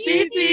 Sisi!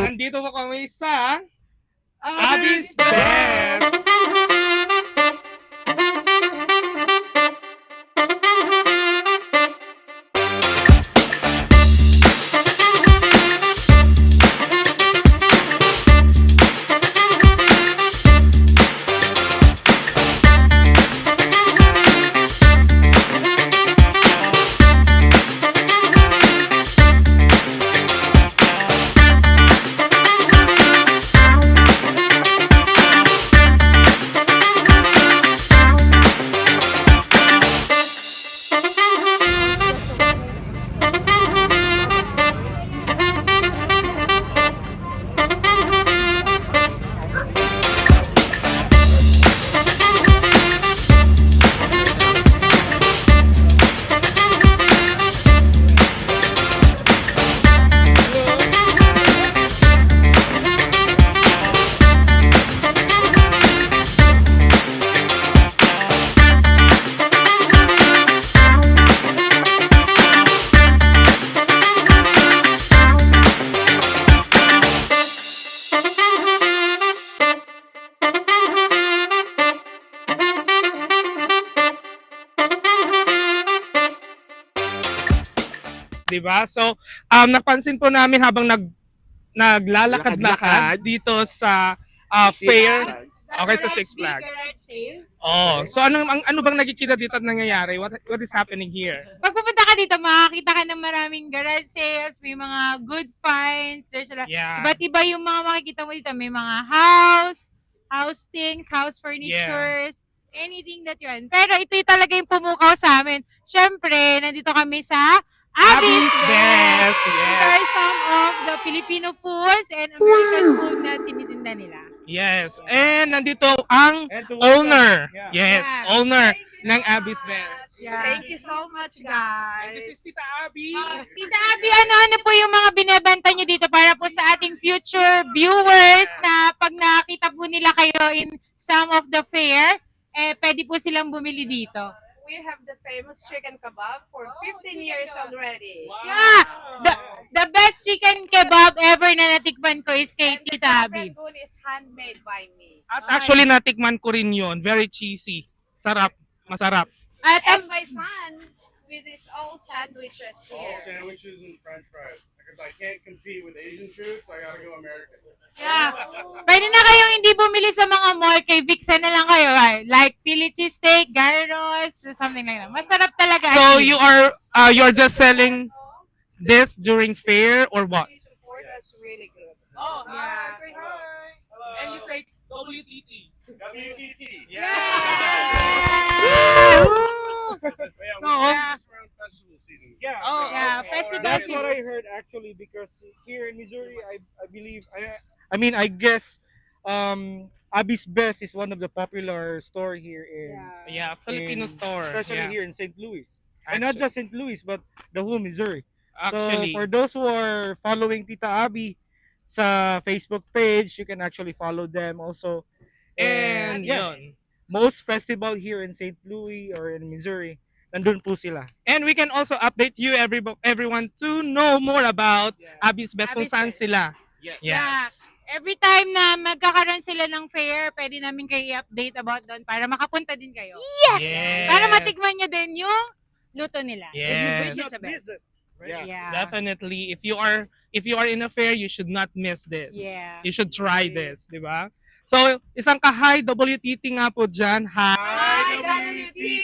Nandito ko kami sa Abby's Best! Diba? So, napansin po namin habang naglalakad-lakad dito sa fair. Okay, sa Six Flags. Oh, so ano bang nakikita dito at nangyayari? What is happening here? Pag pupunta ka dito, makakita ka ng maraming garage sales, may mga good finds, Yeah. iba't iba yung mga makikita mo dito. May mga house things, house furnitures, anything that yun. Pero ito yung talaga yung pumukaw sa amin. Siyempre, nandito kami sa Abby's Best! These are Yes. some of the Filipino foods and American food na tinitinda nila. Yes. And nandito ang owner. Yes, Yeah. owner ng Abby's Best. Yeah. Thank you so much, And guys. this is Tita Abby. Tita Abby, ano po yung mga binebenta nyo dito para po sa ating future viewers na pag nakita po nila kayo in some of the fair, pwede po silang bumili dito. We have the famous chicken kebab for 15 years already. Yeah, the best chicken kebab ever na natikman ko is kay And the Tita Abby. Rangoon is handmade by me. At actually natikman ko rin yun. Very cheesy. Sarap. Masarap. At And my son with these all sandwiches All here. sandwiches and French fries. Because I can't compete with Asian food, so I gotta go American. Yeah. Pwede na kayong hindi bumili sa mga mall, kay Vixen na lang kayo. Like, Philly cheesesteak, gyros, something like that. Masarap talaga. So actually. you're just selling this during fair or what? They support us really good. Oh, Yeah. Say hi. And you say WTT. WTT. So, Yeah. around festival season. Yeah. Oh, Yeah, okay. festival That's season. what I heard actually, because here in Missouri, I believe, I mean, I guess, Abby's Best is one of the popular store here in, Yeah, Filipino store. especially Yeah. here in St. Louis, and not Actually- just St. Louis, but the whole Missouri. Actually, So for those who are following Tita Abby sa Facebook page, you can actually follow them also. and yeah, yun. most festival here in St. Louis or in Missouri, nandun po sila. And we can also update you everyone to know more about Abby's Best kung Abby's saan Best. sila. Yes. Yes. Every time na magkakaroon sila ng fair, pwede namin kayo i-update about doon para makapunta din kayo. Yes. Para matikman nyo din yung luto nila. Yes. Which is the best. Yeah. Yeah. Definitely, if you are in a fair, you should not miss this. Yeah. You should try this, di ba? So, isang ka-hi WTT nga po dyan. Hi! Hi, WTT!